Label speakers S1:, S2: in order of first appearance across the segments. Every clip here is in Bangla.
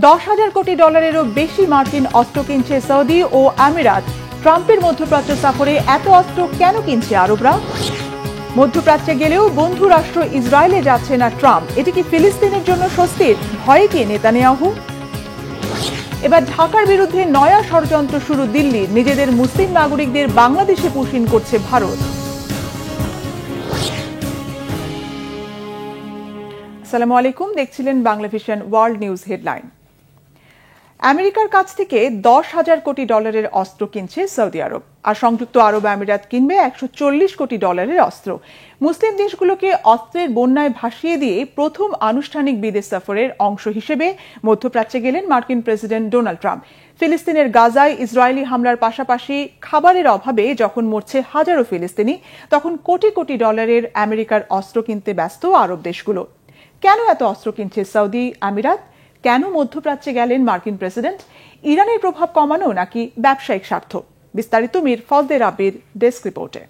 S1: 10,000 কোটি ডলারেরও বেশি মার্কিন অস্ত্র কিনছে সৌদি ও আমিরাত। ট্রাম্পের মধ্যপ্রাচ্য সফরে এত অস্ত্র কেন কিনছে আরবরা? মধ্যপ্রাচ্যে গেলেও বন্ধু রাষ্ট্র ইসরায়েলে যাচ্ছে না ট্রাম্প। এটি কি ফিলিস্তিনের জন্য স্বস্তির? ভয়ে কি নেতানিয়াহু? এবার ঢাকার বিরুদ্ধে নয়া ষড়যন্ত্র শুরু দিল্লির। নিজেদের মুসলিম নাগরিকদের বাংলাদেশে পুশিন করছে ভারত। আসসালামু আলাইকুম, দেখছিলেন Bangla vision world news headline. আমেরিকার কাছ থেকে 10,000 কোটি ডলারের অস্ত্র কিনছে সৌদি আরব, আর সংযুক্ত আরব আমিরাত কিনবে 140 কোটি ডলারের অস্ত্র। মুসলিম দেশগুলোকে অস্ত্রের বন্যায় ভাসিয়ে দিয়ে প্রথম আনুষ্ঠানিক বিদেশ সফরের অংশ হিসেবে মধ্যপ্রাচ্যে গেলেন মার্কিন প্রেসিডেন্ট ডোনাল্ড ট্রাম্প। ফিলিস্তিনের গাজায় ইসরায়েলি হামলার পাশাপাশি খাবারের অভাবে যখন মরছে হাজারো ফিলিস্তিনি, তখন কোটি কোটি ডলারের আমেরিকার অস্ত্র কিনতে ব্যস্ত আরব দেশগুলো। কেন এত অস্ত্র কিনছে সৌদি আমিরাত? কেন মধ্যপ্রাচ্যে গেলেন মার্কিন প্রেসিডেন্ট? ইরানের প্রভাব কমানো নাকি ব্যবসায়িক স্বার্থ? বিস্তারিত মীর ফজলে রাব্বির ডেস্ক রিপোর্টে।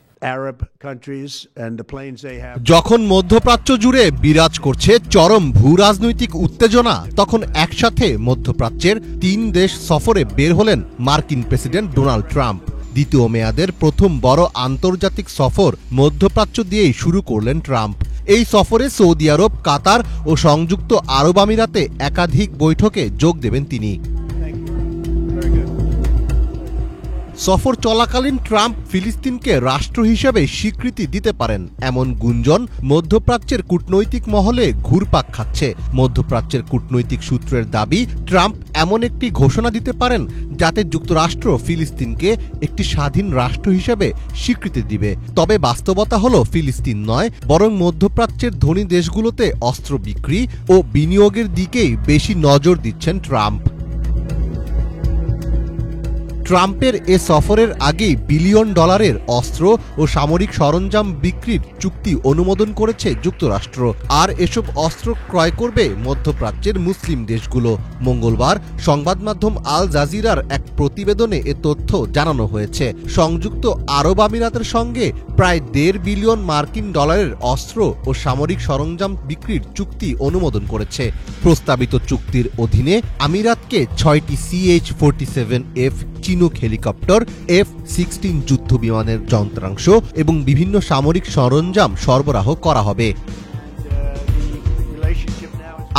S2: যখন মধ্যপ্রাচ্য জুড়ে বিরাজ করছে চরম ভূরাজনৈতিক উত্তেজনা, তখন একসাথে মধ্যপ্রাচ্যের 3 দেশ সফরে বের হলেন মার্কিন প্রেসিডেন্ট ডোনাল্ড ট্রাম্প। দ্বিতীয় মেয়াদের প্রথম বড় আন্তর্জাতিক সফর মধ্যপ্রাচ্য দিয়েই শুরু করলেন ট্রাম্প। এই সফরে সৌদি আরব, কাতার ও সংযুক্ত আরব আমিরাতে একাধিক বৈঠকে যোগ দেবেন তিনি। সফর চলাকালীন ট্রাম্প ফিলিস্তিনকে রাষ্ট্র হিসেবে স্বীকৃতি দিতে পারেন এমন গুঞ্জন মধ্যপ্রাচ্যের কূটনৈতিক মহলে ঘুরপাক খাচ্ছে। মধ্যপ্রাচ্যের কূটনৈতিক সূত্রের দাবি, ট্রাম্প এমন একটি ঘোষণা দিতে পারেন যাতে যুক্তরাষ্ট্র ফিলিস্তিনকে একটি স্বাধীন রাষ্ট্র হিসেবে স্বীকৃতি দিবে। তবে বাস্তবতা হলো ফিলিস্তিন নয়, বরং মধ্যপ্রাচ্যের ধনী দেশগুলোতে অস্ত্র বিক্রি ও বিনিয়োগের দিকেই বেশি নজর দিচ্ছেন ট্রাম্প। ট্রাম্পের এ সফরের আগেই বিলিয়ন ডলারের অস্ত্র ও সামরিক সরঞ্জাম বিক্রির চুক্তি অনুমোদন করেছে যুক্তরাষ্ট্র, আর এসব অস্ত্র ক্রয় করবে মধ্যপ্রাচ্যের মুসলিম দেশগুলো। মঙ্গলবার সংবাদ মাধ্যম আল জাজিরার এক প্রতিবেদনে এ তথ্য জানানো হয়েছে। সংযুক্ত আরব আমিরাতের সঙ্গে প্রায় 1.5 বিলিয়ন মার্কিন ডলারের অস্ত্র ও সামরিক সরঞ্জাম বিক্রির চুক্তি অনুমোদন করেছে। প্রস্তাবিত চুক্তির অধীনে আমিরাতকে 6টি CH-47F চিনুক হেলিকপ্টার, F-16 যুদ্ধ বিমানের যন্ত্রাংশ এবং বিভিন্ন সামরিক সরঞ্জাম সরবরাহ করা হবে।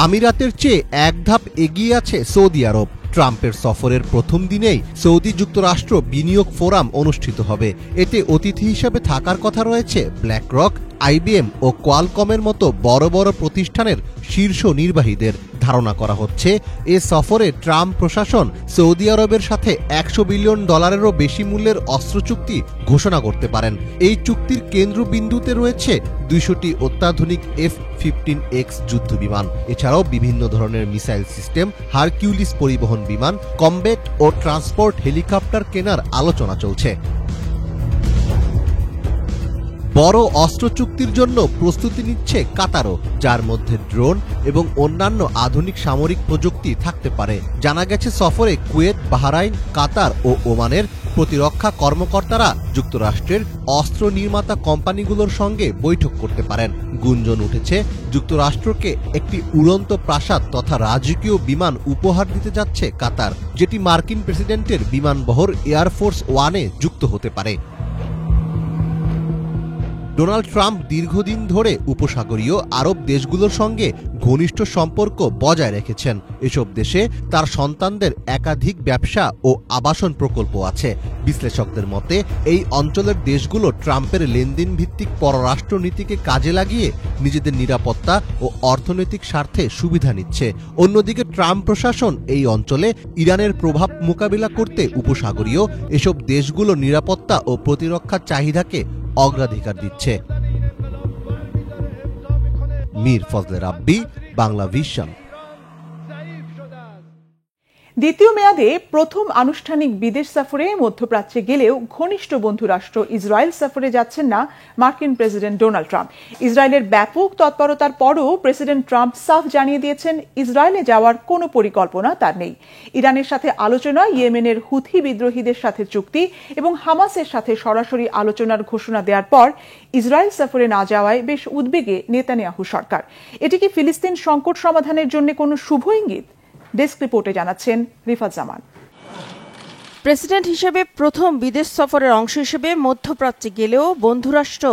S2: আমিরাতের চেয়ে এক ধাপ এগিয়ে আছে সৌদি আরব। ট্রাম্পের সফরের প্রথম দিনেই সৌদি যুক্তরাষ্ট্র বিনিয়োগ ফোরাম অনুষ্ঠিত হবে। এতে অতিথি হিসেবে থাকার কথা রয়েছে ব্ল্যাকরক, IBM ও কোয়ালকমের মতো বড় বড় প্রতিষ্ঠানের শীর্ষ নির্বাহীদের। ধারণা করা হচ্ছে এ সফরে ট্রাম্প প্রশাসন সৌদি আরবের সাথে 100 বিলিয়ন ডলারেরও বেশি মূল্যের অস্ত্র চুক্তি ঘোষণা করতে পারেন। এই চুক্তির কেন্দ্রবিন্দুতে রয়েছে 200টি অত্যাধুনিক F-15X যুদ্ধ বিমান। এছাড়াও বিভিন্ন ধরনের মিসাইল সিস্টেম, হারকিউলিস পরিবহন বিমান, কমব্যাট ও ট্রান্সপোর্ট হেলিকপ্টার কেনার আলোচনা চলছে। বড় অস্ত্র চুক্তির জন্য প্রস্তুতি নিচ্ছে কাতারও, যার মধ্যে ড্রোন এবং অন্যান্য আধুনিক সামরিক প্রযুক্তি থাকতে পারে। জানা গেছে সফরে কুয়েত, বাহরাইন, কাতার ও ওমানের প্রতিরক্ষা কর্মকর্তারা যুক্তরাষ্ট্রের অস্ত্র নির্মাতা কোম্পানিগুলোর সঙ্গে বৈঠক করতে পারেন। গুঞ্জন উঠেছে যুক্তরাষ্ট্রকে একটি উড়ন্ত প্রাসাদ তথা রাজকীয় বিমান উপহার দিতে যাচ্ছে কাতার, যেটি মার্কিন প্রেসিডেন্টের বিমানবহর এয়ারফোর্স 1-এ যুক্ত হতে পারে। ডোনাল্ড ট্রাম্প দীর্ঘদিন ধরে উপসাগরীয় আরব দেশগুলোর সঙ্গে ঘনিষ্ঠ সম্পর্ক বজায় রেখেছেন। এসব দেশে তার সন্তানদের একাধিক ব্যবসা ও আবাসন প্রকল্প আছে। বিশ্লেষকদের মতে এই অঞ্চলের দেশগুলো ট্রাম্পের লেনদেন ভিত্তিক পররাষ্ট্র নীতিকে কাজে লাগিয়ে নিজেদের নিরাপত্তা ও অর্থনৈতিক স্বার্থে সুবিধা নিচ্ছে। অন্যদিকে ট্রাম্প প্রশাসন এই অঞ্চলে ইরানের প্রভাব মোকাবিলা করতে উপসাগরীয় এসব দেশগুলোর নিরাপত্তা ও প্রতিরক্ষার চাহিদাকে অগ্রাধিকার দিচ্ছে। মীর ফজলে রাব্বি, বাংলা ভিশন।
S1: দ্বিতীয় মেয়াদে প্রথম আনুষ্ঠানিক বিদেশ সফরে মধ্যপ্রাচ্যে গেলেও ঘনিষ্ঠ বন্ধু রাষ্ট্র ইসরায়েল সফরে যাচ্ছেন না মার্কিন প্রেসিডেন্ট ডোনাল্ড ট্রাম্প। ইসরায়েলের ব্যাপক তৎপরতার পরও প্রেসিডেন্ট ট্রাম্প সাফ জানিয়ে দিয়েছেন ইসরায়েলে যাওয়ার কোনো পরিকল্পনা তার নেই। ইরানের সাথে আলোচনা, ইয়েমেনের হুথি বিদ্রোহীদের সাথে চুক্তি এবং হামাসের সাথে সরাসরি আলোচনার ঘোষণা দেওয়ার পর ইসরায়েল সফরে না যাওয়ায় বেশ উদ্বেগে নেতানিয়াহু সরকার। এটি কি ফিলিস্তিন সংকট সমাধানের জন্য কোনো শুভ ইঙ্গিত? ডেস্ক রিপোর্টে জানাচ্ছেন রিফাত জামান।
S3: প্রেসিডেন্ট হিসেবে প্রথম বিদেশ সফরের অংশ হিসেবে মধ্যপ্রাচ্যে গেলেও বন্ধুরাষ্ট্র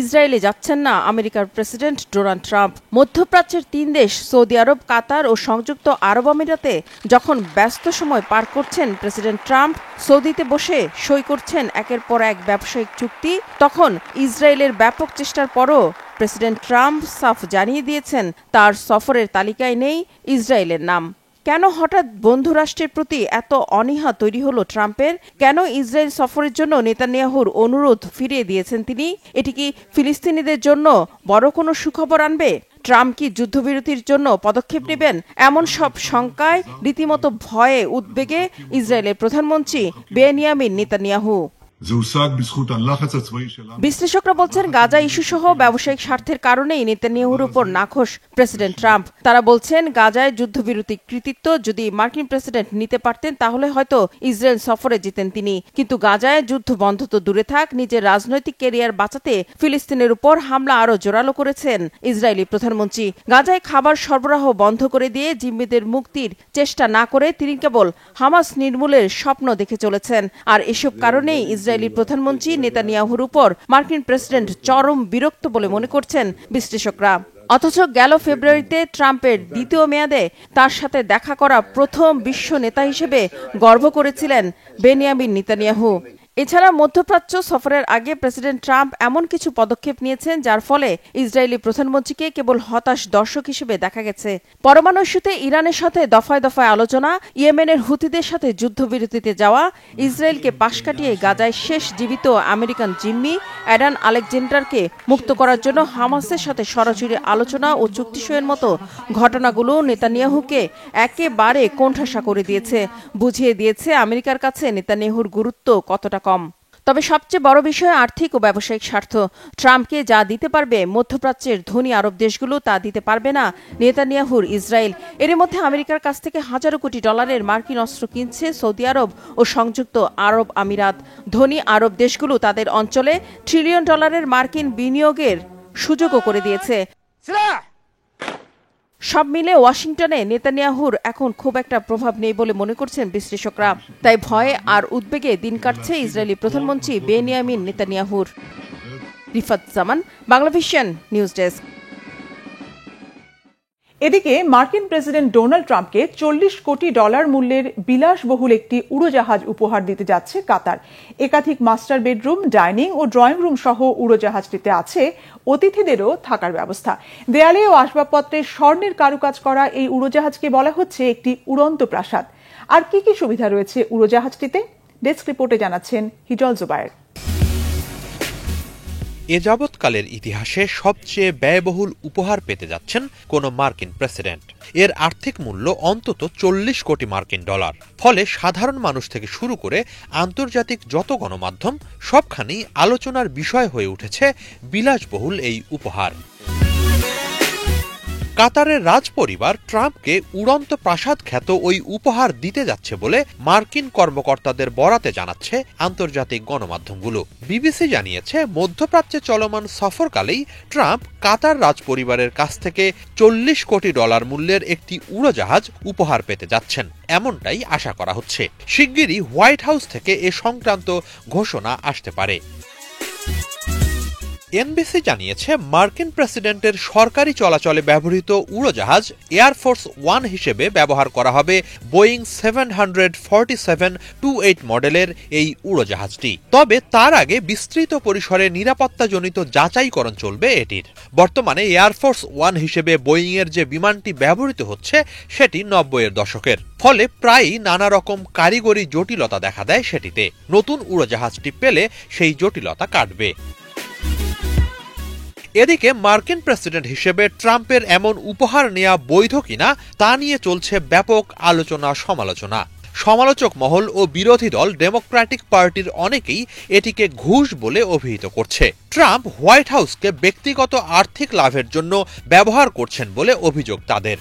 S3: ইসরায়েলে যাচ্ছেন না আমেরিকার প্রেসিডেন্ট ডোনাল্ড ট্রাম্প। মধ্যপ্রাচ্যের 3 দেশ সৌদি আরব, কাতার ও সংযুক্ত আরব আমিরাতে যখন ব্যস্ত সময় পার করছেন প্রেসিডেন্ট ট্রাম্প, সৌদিতে বসে সই করছেন একের পর এক ব্যবসায়িক চুক্তি, তখন ইসরায়েলের ব্যাপক চেষ্টার পরও প্রেসিডেন্ট ট্রাম্প সাফ জানিয়ে দিয়েছেন তার সফরের তালিকায় নেই ইসরায়েলের নাম। কেন হঠাৎ বন্ধুরাষ্ট্রের প্রতি এত অনীহা তৈরি হলো ট্রাম্পের? কেন ইসরায়েল সফরের জন্য নেতানিয়াহুর অনুরোধ ফিরিয়ে দিয়েছেন তিনি? এটি কি ফিলিস্তিনিদের জন্য বড় কোনো সুখবর আনবে? ট্রাম্প কি যুদ্ধবিরতির জন্য পদক্ষেপ নেবেন? এমন সব শঙ্কায়, রীতিমতো ভয়ে উদ্বেগে ইসরায়েলের প্রধানমন্ত্রী বেনিয়ামিন নেতানিয়াহু। বিশ্লেষকরা বলছেন গাজা ইস্যু সহ ব্যবসায়িক স্বার্থের কারণেই নেতানিয়াহুর উপর নাখোশ প্রেসিডেন্ট ট্রাম্প। তারা বলছেন গাজায় যুদ্ধবিরতির কৃতিত্ব যদি মার্কিন প্রেসিডেন্ট নিতে পারতেন তাহলে হয়তো ইসরায়েল সফরে যেতেন তিনি। কিন্তু গাজায় যুদ্ধ বন্ধ তো দূরে থাক, নিজের রাজনৈতিক ক্যারিয়ার বাঁচাতে ফিলিস্তিনের উপর হামলা আরও জোরালো করেছেন ইসরায়েলি প্রধানমন্ত্রী। গাজায় খাবার সরবরাহ বন্ধ করে দিয়ে জিম্মিদের মুক্তির চেষ্টা না করে তিনি কেবল হামাস নির্মূলের স্বপ্ন দেখে চলেছেন। আর এসব কারণেই ইসরায়েলি প্রধানমন্ত্রী নেতানিয়াহুর উপর মার্কিন প্রেসিডেন্ট চরম বিরক্ত বলে মনে করছেন বিশ্লেষকরা। অথচ গেল ফেব্রুয়ারিতে ট্রাম্পের দ্বিতীয় মেয়াদে তার সাথে দেখা করা প্রথম বিশ্ব নেতা হিসেবে গর্ব করেছিলেন বেনিয়ামিন নেতানিয়াহু। এছাড়া মধ্যপ্রাচ্য সফরের আগে প্রেসিডেন্ট ট্রাম্প এমন কিছু পদক্ষেপ নিয়েছেন যার ফলে ইসরায়েলি প্রধানমন্ত্রীকে কেবল হতাশ দর্শক হিসেবে দেখা গেছে। পরমাণু ইস্যুতে ইরানের সাথে দফায় দফায় আলোচনা, ইয়েমেনের হুতিদের সাথে যুদ্ধবিরতিতে যাওয়া, ইসরায়েলকে পাশ কাটিয়ে গাজায় শেষ জীবিত আমেরিকান জিম্মি অ্যাডান আলেকজান্ডারকে মুক্ত করার জন্য হামাসের সাথে সরাসরি আলোচনা ও চুক্তি সইয়ের মতো ঘটনাগুলো নেতানিয়াহুকে একেবারে কোণঠাসা করে দিয়েছে, বুঝিয়ে দিয়েছে আমেরিকার কাছে নেতানিয়াহুর গুরুত্ব কতটা কম। তবে সবচেয়ে বড় বিষয় আর্থিক ও ব্যবসায়িক স্বার্থ। ট্রাম্পকে যা দিতে পারবে মধ্যপ্রাচ্যের ধনী আরব দেশগুলো তা দিতে পারবে না নেতানিয়াহুর ইসরায়েল। এর মধ্যে আমেরিকার কাছ থেকে হাজারো কোটি ডলারের মার্কিন অস্ত্র কিনছে সৌদি আরব ও সংযুক্ত আরব আমিরাত। ধনী আরব দেশগুলো তাদের অঞ্চলে $1 ট্রিলিয়ন মার্কিন বিনিয়োগের সুযোগও করে দিয়েছে। সব মিলে ওয়াশিংটনে নেতানিয়াহুর এখন খুব একটা প্রভাব নেই বলে মনে করছেন বিশ্লেষকরা। তাই ভয়ে আর উদ্বেগে দিন কাটছে ইসরায়েলি প্রধানমন্ত্রী বেনিয়ামিন নেতানিয়াহুর। রিফাত জামান, বাংলাভিশন নিউজ ডেস্ক।
S1: এদিকে মার্কিন প্রেসিডেন্ট ডোনাল্ড ট্রাম্পকে $40 কোটি মূল্যের বিলাসবহুল একটি উড়োজাহাজ উপহার দিতে যাচ্ছে কাতার। একাধিক মাস্টার বেডরুম, ডাইনিং ও ড্রয়িং রুম সহ উড়োজাহাজটিতে আছে অতিথিদেরও থাকার ব্যবস্থা। দেয়ালে ও আসবাবপত্রে স্বর্ণের কারুকাজ করা এই উড়োজাহাজকে বলা হচ্ছে একটি উড়ন্ত প্রাসাদ। আর কি কি সুবিধা রয়েছে উড়োজাহাজটিতে? ডেস্ক রিপোর্টে জানাচ্ছেন হিজল জুবায়ের।
S4: এ যাবৎকালের ইতিহাসে সবচেয়ে ব্যয়বহুল উপহার পেতে যাচ্ছেন কোন মার্কিন প্রেসিডেন্ট। এর আর্থিক মূল্য অন্তত $40 কোটি। ফলে সাধারণ মানুষ থেকে শুরু করে আন্তর্জাতিক যত গণমাধ্যম সবখানেই আলোচনার বিষয় হয়ে উঠেছে বিলাসবহুল এই উপহার। কাতারের রাজপরিবার ট্রাম্পকে উড়ন্ত প্রাসাদ খ্যাত ওই উপহার দিতে যাচ্ছে বলে মার্কিন কর্মকর্তাদের বরাতে জানাচ্ছে আন্তর্জাতিক গণমাধ্যমগুলো। বিবিসি জানিয়েছে মধ্যপ্রাচ্যে চলমান সফরকালেই ট্রাম্প কাতার রাজপরিবারের কাছ থেকে $40 কোটি মূল্যের একটি উড়োজাহাজ উপহার পেতে যাচ্ছেন, এমনটাই আশা করা হচ্ছে। শিগগিরই হোয়াইট হাউস থেকে এ সংক্রান্ত ঘোষণা আসতে পারে। এনবিসি জানিয়েছে মার্কিন প্রেসিডেন্টের সরকারি চলাচলে ব্যবহৃত উড়োজাহাজ এয়ারফোর্স 1 হিসেবে ব্যবহার করা হবে বোয়িং 747-28 মডেলের এই উড়োজাহাজটি। তবে তার আগে বিস্তৃত পরিসরে নিরাপত্তাজনিত যাচাইকরণ চলবে এটির। বর্তমানে এয়ারফোর্স 1 হিসেবে বোয়িংয়ের যে বিমানটি ব্যবহৃত হচ্ছে সেটি 90-এর দশকের। ফলে প্রায়ই নানা রকম কারিগরি জটিলতা দেখা দেয় সেটিতে। নতুন উড়োজাহাজটি পেলে সেই জটিলতা কাটবে। এদিকে মার্কিন প্রেসিডেন্ট হিসেবে ট্রাম্পের এমন উপহার নেওয়া বৈধ কিনা তা নিয়ে চলছে ব্যাপক আলোচনা সমালোচনা। সমালোচক মহল ও বিরোধী দল ডেমোক্র্যাটিক পার্টির অনেকেই এটিকে ঘুষ বলে অভিহিত করছে। ট্রাম্প হোয়াইট হাউসকে ব্যক্তিগত আর্থিক লাভের জন্য ব্যবহার করছেন বলে অভিযোগ তাদের।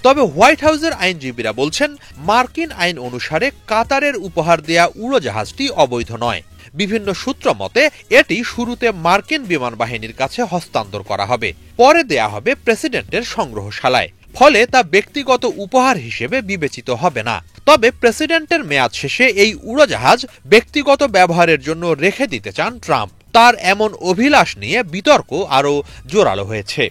S4: তবে হোয়াইট হাউসের আইনজীবীরা বলছেন মার্কিন আইন অনুসারে কাতারের উপহার দেয়া উড়োজাহাজটি অবৈধ নয়। বিভিন্ন সূত্র মতে এটি শুরুতে মার্কিন বিমান বাহিনীর কাছে হস্তান্তর করা হবে, পরে দেয়া হবে প্রেসিডেন্টের সংগ্রহশালায়। ফলে তা ব্যক্তিগত উপহার হিসেবে বিবেচিত হবে না। তবে প্রেসিডেন্টের মেয়াদ শেষে এই উড়োজাহাজ ব্যক্তিগত ব্যবহারের জন্য রেখে দিতে চান ট্রাম্প। তার এমন অভিলাষ নিয়ে বিতর্ক আরও জোরালো হয়েছে।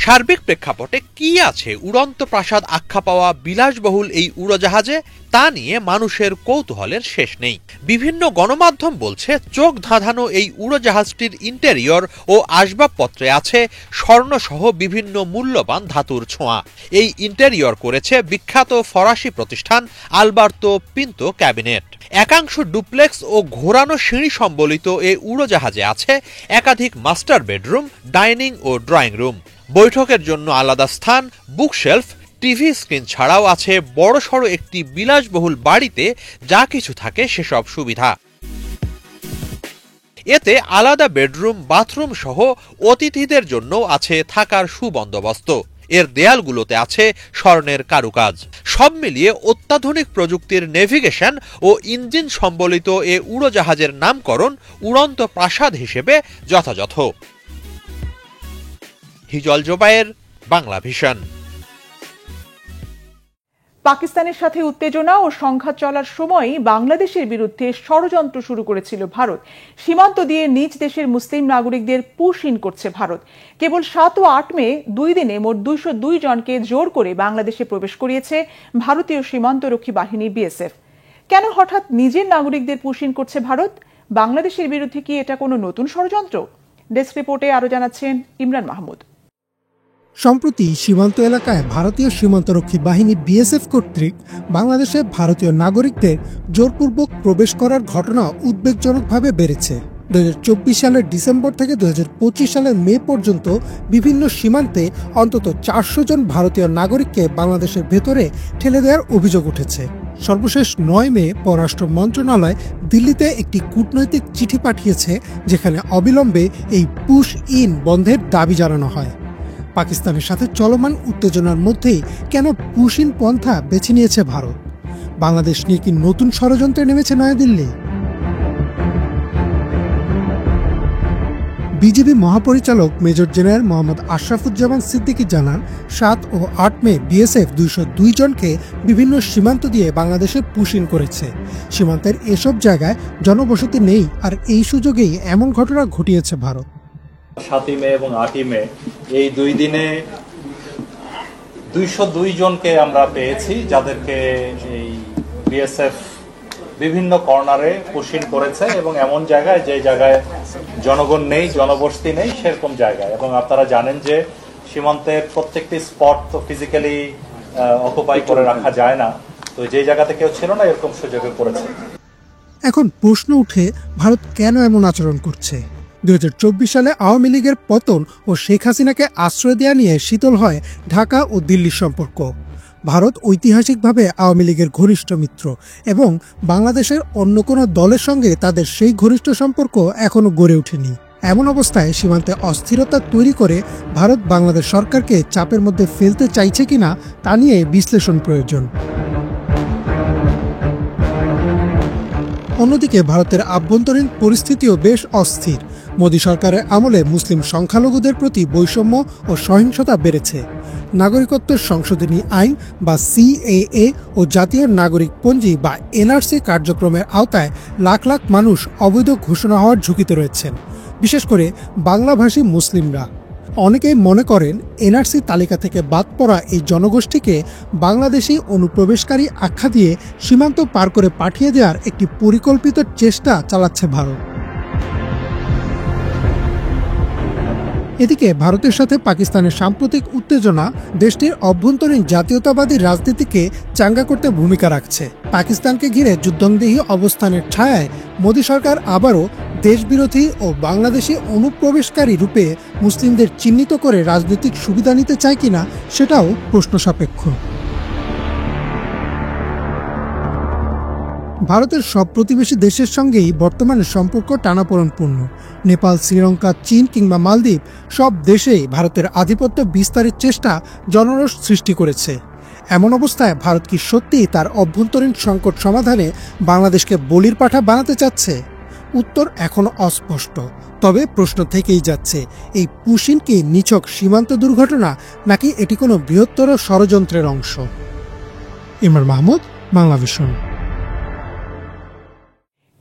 S4: সার্বিক প্রেক্ষাপটে কি আছে উড়ন্ত প্রাসাদ আখ্যা পাওয়া বিলাসবহুল এই উড়োজাহাজে, তা নিয়ে মানুষের কৌতূহলের শেষ নেই। বিভিন্ন গণমাধ্যম বলছে চোখ ধাঁধানো এই উড়োজাহাজটির ইন্টেরিয়র ও আসবাবপত্রে আছে স্বর্ণসহ বিভিন্ন মূল্যবান ধাতুর ছোঁয়া। এই ইন্টেরিয়র করেছে বিখ্যাত ফরাসি প্রতিষ্ঠান আলবার্তো পিন্তো ক্যাবিনেট। একাংশ ডুপ্লেক্স ও ঘোরানো সিঁড়ি সম্বলিত এই উড়োজাহাজে আছে একাধিক মাস্টার বেডরুম, ডাইনিং ও ড্রয়িং রুম, বৈঠকের জন্য আলাদা স্থান, বুকশেলফ, টিভি স্ক্রিন ছাড়াও আছে বড়সড় একটি বিলাসবহুল বাড়িতে যা কিছু থাকে সেসব সুবিধা। এতে আলাদা বেডরুম, বাথরুম সহ অতিথিদের জন্য আছে থাকার সুবন্দোবস্ত। এর দেয়ালগুলোতে আছে স্বর্ণের কারুকাজ। সব মিলিয়ে অত্যাধুনিক প্রযুক্তির নেভিগেশন ও ইঞ্জিন সম্বলিত এ উড়োজাহাজের নামকরণ উড়ন্ত প্রাসাদ হিসেবে যথাযথ। হিজল জোবায়ের, বাংলা ভিশন।
S1: পাকিস্তানের সাথে উত্তেজনা ও সংঘাত চলার সময় বাংলাদেশের বিরুদ্ধে ষড়যন্ত্র শুরু করেছিল ভারত। সীমান্ত দিয়ে নিজ দেশের মুসলিম নাগরিকদের পুশ ইন করছে ভারত। কেবল 7 ও 8 মে 2 দিনে মোট 202 জনকে জোর করে বাংলাদেশে প্রবেশ করিয়েছে ভারতীয় সীমান্তরক্ষী বাহিনী বিএসএফ। কেন হঠাৎ নিজের নাগরিকদের পুশ ইন করছে ভারত? বাংলাদেশের বিরুদ্ধে কি এটা কোনো নতুন ষড়যন্ত্র? ডেস্ক রিপোর্টে আরো জানাচ্ছেন ইমরান মাহমুদ।
S5: সম্প্রতি সীমান্ত এলাকায় ভারতীয় সীমান্তরক্ষী বাহিনী বিএসএফ কর্তৃক বাংলাদেশে ভারতীয় নাগরিকদের জোরপূর্বক প্রবেশ করার ঘটনা উদ্বেগজনকভাবে বেড়েছে। 2024 সালের ডিসেম্বর থেকে 2025 সালের মে পর্যন্ত বিভিন্ন সীমান্তে অন্তত 400 জন ভারতীয় নাগরিককে বাংলাদেশের ভেতরে ঠেলে দেওয়ার অভিযোগ উঠেছে। সর্বশেষ 9 মে পররাষ্ট্র মন্ত্রণালয় দিল্লিতে একটি কূটনৈতিক চিঠি পাঠিয়েছে, যেখানে অবিলম্বে এই পুশ ইন বন্ধের দাবি জানানো হয়। পাকিস্তানের সাথে চলমান উত্তেজনার মধ্যেই কেন পুশ ইন পন্থা বেছে নিয়েছে ভারত? বাংলাদেশ নিয়ে কি নতুন ষড়যন্ত্রে নেমেছে নয়াদিল্লি? বিজিবি মহাপরিচালক মেজর জেনারেল মোহাম্মদ আশরাফুজ্জামান সিদ্দিকী জানান, 7 ও 8 মে বিএসএফ 202 জনকে বিভিন্ন সীমান্ত দিয়ে বাংলাদেশে পুশ ইন করেছে। সীমান্তের এসব জায়গায় জনবসতি নেই, আর এই সুযোগেই এমন ঘটনা ঘটিয়েছে ভারত।
S6: 7 মে এবং 8 মে এই 2 দিনে 202 জনকে আমরা পেয়েছি, যাদেরকে এই বিএসএফ বিভিন্ন কর্নারে পুশ ইন করেছে এবং এমন জায়গায় যে জায়গায় জনগণ নেই, জনবসতি নেই সেরকম জায়গায়। এবং আপনারা জানেন যে সীমান্তের প্রত্যেকটি স্পট তো ফিজিক্যালি অকুপাই করে রাখা যায় না, তো যে জায়গাতে কেউ ছিল না এরকম সুযোগে পড়েছে।
S5: এখন প্রশ্ন উঠে, ভারত কেন এমন আচরণ করছে? 2024 সালে আওয়ামী লীগের পতন ও শেখ হাসিনাকে আশ্রয় দেওয়া নিয়ে শীতল হয় ঢাকা ও দিল্লির সম্পর্ক। ভারত ঐতিহাসিকভাবে আওয়ামী লীগের ঘনিষ্ঠ মিত্র এবং বাংলাদেশের অন্য কোনো দলের সঙ্গে তাদের সেই ঘনিষ্ঠ সম্পর্ক এখনো গড়ে ওঠেনি। এমন অবস্থায় সীমান্তে অস্থিরতা তৈরি করে ভারত বাংলাদেশ সরকারকে চাপের মধ্যে ফেলতে চাইছে কিনা তা নিয়ে বিশ্লেষণ প্রয়োজন। অন্যদিকে ভারতের আভ্যন্তরীণ পরিস্থিতিও বেশ অস্থির। মোদী সরকারের আমলে মুসলিম সংখ্যালঘুদের প্রতি বৈষম্য ও সহিংসতা বেড়েছে। নাগরিকত্ব সংশোধনী আইন বা সিএএ ও জাতীয় নাগরিক পঞ্জি বা এনআরসি কার্যক্রমের আওতায় লাখ লাখ মানুষ অবৈধ ঘোষণা হওয়ার ঝুঁকিতে রয়েছেন, বিশেষ করে বাংলাভাষী মুসলিমরা। অনেকেই মনে করেন এনআরসি তালিকা থেকে বাদ পড়া এই জনগোষ্ঠীকে বাংলাদেশি অনুপ্রবেশকারী আখ্যা দিয়ে সীমান্ত পার করে পাঠিয়ে দেওয়ার একটি পরিকল্পিত চেষ্টা চালাচ্ছে ভারত। এদিকে ভারতের সাথে পাকিস্তানের সাম্প্রতিক উত্তেজনা দেশটির অভ্যন্তরীণ জাতীয়তাবাদী রাজনীতিকে চাঙ্গা করতে ভূমিকা রাখছে। পাকিস্তানকে ঘিরে যুদ্ধংদেহী অবস্থানের ছায়ায় মোদী সরকার আবারও দেশবিরোধী ও বাংলাদেশি অনুপ্রবেশকারী রূপে মুসলিমদের চিহ্নিত করে রাজনৈতিক সুবিধা নিতে চায় কিনা সেটাও প্রশ্ন সাপেক্ষ। ভারতের সব প্রতিবেশী দেশের সঙ্গেই বর্তমানে সম্পর্ক টানাপোড়েনপূর্ণ। নেপাল, শ্রীলঙ্কা, চীন কিংবা মালদ্বীপ সব দেশেই ভারতের আধিপত্য বিস্তারের চেষ্টা জনরোষ সৃষ্টি করেছে। এমন অবস্থায় ভারত কি সত্যিই তার অভ্যন্তরীণ সংকট সমাধানে বাংলাদেশকে বলির পাঠা বানাতে চাচ্ছে? উত্তর এখনো অস্পষ্ট। তবে প্রশ্ন থেকেই যাচ্ছে, এই পুশিন কি নিছক সীমান্ত দুর্ঘটনা, নাকি এটি কোনো বৃহত্তর ষড়যন্ত্রের অংশ? ইমরান মাহমুদ, বাংলাভিশন।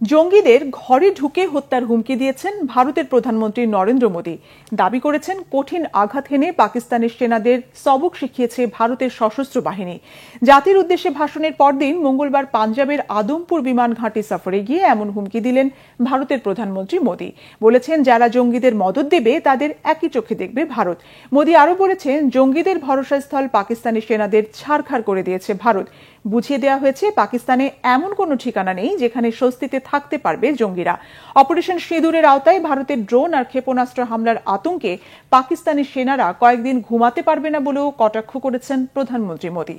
S1: জঙ্গিদের ঘরে ঢুকে হত্যার হুমকি দিয়েছেন ভারতের প্রধানমন্ত্রী নরেন্দ্র মোদী। দাবি করেছেন, কঠিন আঘাত হেনে পাকিস্তানের সেনাদের সবক শিখিয়েছে ভারতের সশস্ত্র বাহিনী। জাতির উদ্দেশ্যে ভাষণের পরদিন মঙ্গলবার পাঞ্জাবের আদমপুর বিমান ঘাঁটি সফরে গিয়ে এমন হুমকি দিলেন ভারতের প্রধানমন্ত্রী মোদী। বলেছেন, যারা জঙ্গিদের মদদ দেবে তাদের একই চোখে দেখবে ভারত। মোদী আরও বলেছেন, জঙ্গিদের ভরসাস্থল পাকিস্তানি সেনাদের ছাড়খাড় করে দিয়েছে ভারত। বুঝিয়ে দেওয়া হয়েছে, পাকিস্তানে এমন কোনো ঠিকানা নেই যেখানে স্বস্তিতে থাকতে পারবে জঙ্গিরা। অপারেশন সিঁদুরের আওতায় ভারতের ড্রোন আর ক্ষেপণাস্ত্র হামলার আতঙ্কে পাকিস্তানি সেনারা কয়েকদিন ঘুমাতে পারবে না বলেও কটাক্ষ করেছেন প্রধানমন্ত্রী মোদী।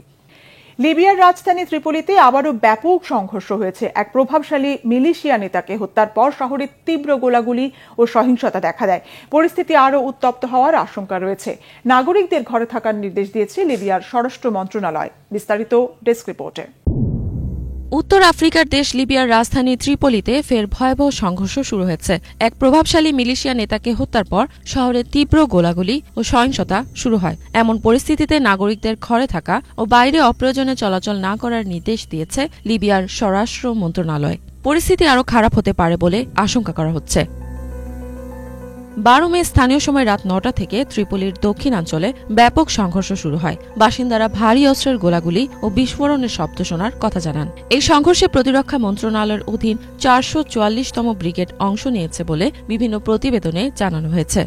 S1: লিবিয়ার রাজধানী ত্রিপোলিতে আবারও ব্যাপক সংঘর্ষ হয়েছে। এক প্রভাবশালী মিলিশিয়া নেতাকে হত্যার পর শহরে তীব্র গোলাগুলি ও সহিংসতা দেখা দেয়। পরিস্থিতি আরও উত্তপ্ত হওয়ার আশঙ্কা রয়েছে। নাগরিকদের ঘরে থাকার নির্দেশ দিয়েছে লিবিয়ার স্বরাষ্ট্র মন্ত্রণালয়। বিস্তারিত ডেস্ক রিপোর্টে।
S7: উত্তর আফ্রিকার দেশ লিবিয়ার রাজধানী ত্রিপোলিতে ফের ভয়াবহ সংঘর্ষ শুরু হয়েছে। এক প্রভাবশালী মিলিশিয়া নেতাকে হত্যার পর শহরে তীব্র গোলাগুলি ও সহিংসতা শুরু হয়। এমন পরিস্থিতিতে নাগরিকদের ঘরে থাকা ও বাইরে অপ্রয়োজনে চলাচল না করার নির্দেশ দিয়েছে লিবিয়ার স্বরাষ্ট্র মন্ত্রণালয়। পরিস্থিতি আরও খারাপ হতে পারে বলে আশঙ্কা করা হচ্ছে। 12 মে স্থানীয় সময় রাত 9টা থেকে ত্রিপোলির দক্ষিণাঞ্চলে ব্যাপক সংঘর্ষ শুরু হয়। বাসিন্দারা ভারী অস্ত্রের গোলাগুলি ও বিস্ফোরণের শব্দ শোনার কথা জানান। এই সংঘর্ষে প্রতিরক্ষা মন্ত্রণালয়ের অধীন 444তম ব্রিগেড অংশ নিয়েছে বলে বিভিন্ন প্রতিবেদনে জানানো হয়েছে।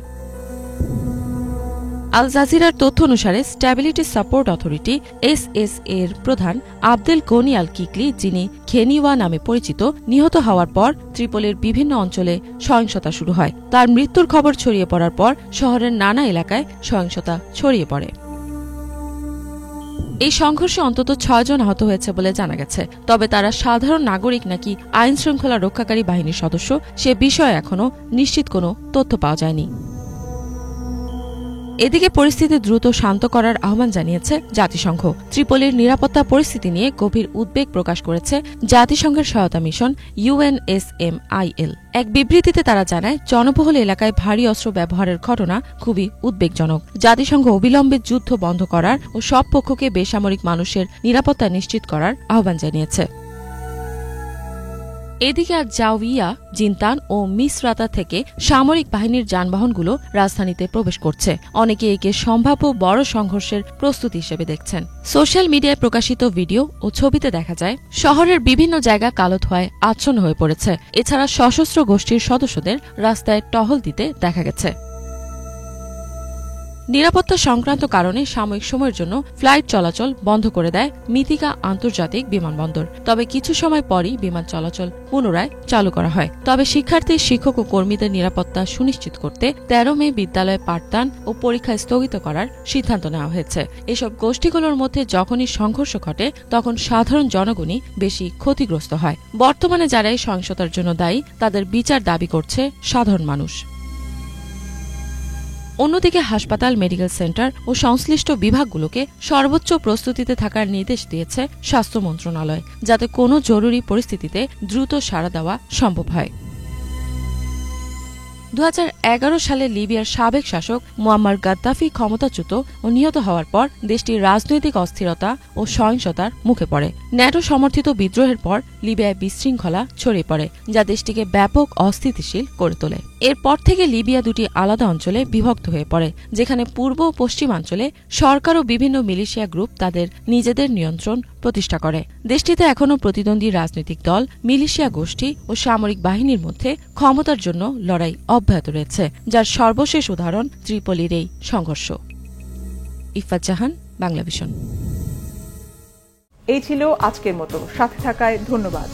S7: আল জাজিরার তথ্য অনুসারে স্ট্যাবিলিটি সাপোর্ট অথরিটি SSA এর প্রধান আবদেল গনি আল কিকলি, যিনি খেনিওয়া নামে পরিচিত, নিহত হওয়ার পর ত্রিপোলির বিভিন্ন অঞ্চলে সহিংসতা শুরু হয়। তার মৃত্যুর খবর ছড়িয়ে পড়ার পর শহরের নানা এলাকায় সহিংসতা ছড়িয়ে পড়ে। এই সংঘর্ষে অন্তত 6 জন আহত হয়েছে বলে জানা গেছে। তবে তারা সাধারণ নাগরিক নাকি আইন শৃঙ্খলা রক্ষাকারী বাহিনীর সদস্য, সে বিষয়ে এখনও নিশ্চিত কোনো তথ্য পাওয়া যায়নি। এদিকে পরিস্থিতি দ্রুত শান্ত করার আহ্বান জানিয়েছে জাতিসংঘ। ত্রিপোলির নিরাপত্তা পরিস্থিতি নিয়ে গভীর উদ্বেগ প্রকাশ করেছে জাতিসংঘের সহায়তা মিশন UNSMIL। এক বিবৃতিতে তারা জানায়, জনবহুল এলাকায় ভারী অস্ত্র ব্যবহারের ঘটনা খুবই উদ্বেগজনক। জাতিসংঘ অবিলম্বে যুদ্ধ বন্ধ করার ও সব পক্ষকে বেসামরিক মানুষের নিরাপত্তা নিশ্চিত করার আহ্বান জানিয়েছে। এদিকে আজ জাউইয়া, জিনতান ও মিসরাতা থেকে সামরিক বাহিনীর যানবাহনগুলো রাজধানীতে প্রবেশ করছে। অনেকে একে সম্ভাব্য বড় সংঘর্ষের প্রস্তুতি হিসেবে দেখছেন। সোশ্যাল মিডিয়ায় প্রকাশিত ভিডিও ও ছবিতে দেখা যায়, শহরের বিভিন্ন জায়গা কালো ধোঁয়ায় আচ্ছন্ন হয়ে পড়েছে। এছাড়া সশস্ত্র গোষ্ঠীর সদস্যদের রাস্তায় টহল দিতে দেখা গেছে। নিরাপত্তা সংক্রান্ত কারণে সাময়িক সময়ের জন্য ফ্লাইট চলাচল বন্ধ করে দেয় মিতিকা আন্তর্জাতিক বিমানবন্দর। তবে কিছু সময় পরই বিমান চলাচল পুনরায় চালু করা হয়। তবে শিক্ষার্থী, শিক্ষক ও কর্মীদের নিরাপত্তা সুনিশ্চিত করতে 13 মে বিদ্যালয়ে পাঠদান ও পরীক্ষা স্থগিত করার সিদ্ধান্ত নেওয়া হয়েছে। এসব গোষ্ঠীগুলোর মধ্যে যখনই সংঘর্ষ ঘটে তখন সাধারণ জনগণই বেশি ক্ষতিগ্রস্ত হয়। বর্তমানে যারা এই সহিংসতার জন্য দায়ী তাদের বিচার দাবি করছে সাধারণ মানুষ। অন্যদিকে হাসপাতাল, মেডিকেল সেন্টার ও সংশ্লিষ্ট বিভাগগুলোকে সর্বোচ্চ প্রস্তুতিতে থাকার নির্দেশ দিয়েছে স্বাস্থ্য মন্ত্রণালয়, যাতে কোনো জরুরি পরিস্থিতিতে দ্রুত সাড়া দেওয়া সম্ভব হয়। 2011 সালে লিবিয়ার সাবেক শাসক মুয়াম্মার গাদ্দাফি ক্ষমতাচ্যুত ও নিহত হওয়ার পর দেশটির রাজনৈতিক অস্থিরতা ও সহিংসতার মুখে পড়ে। ন্যাটো সমর্থিত বিদ্রোহের পর লিবিয়ায় বিশৃঙ্খলা ছড়িয়ে পড়ে, যা দেশটিকে ব্যাপক অস্থিতিশীল করে তোলে। এরপর থেকে লিবিয়া দুটি আলাদা অঞ্চলে বিভক্ত হয়ে পড়ে, যেখানে পূর্ব ও পশ্চিমাঞ্চলে সরকার ও বিভিন্ন মিলিশিয়া গ্রুপ তাদের নিজেদের নিয়ন্ত্রণ প্রতিষ্ঠা করে। দেশটিতে এখনও প্রতিদ্বন্দ্বী রাজনৈতিক দল, মিলিশিয়া গোষ্ঠী ও সামরিক বাহিনীর মধ্যে ক্ষমতার জন্য লড়াই অব্যাহত রয়েছে, যার সর্বশেষ উদাহরণ ত্রিপোলির এই সংঘর্ষ। ইফাত জাহান, বাংলাভিশন।
S1: এই ছিল আজকের মতো। সাথে থাকায় ধন্যবাদ।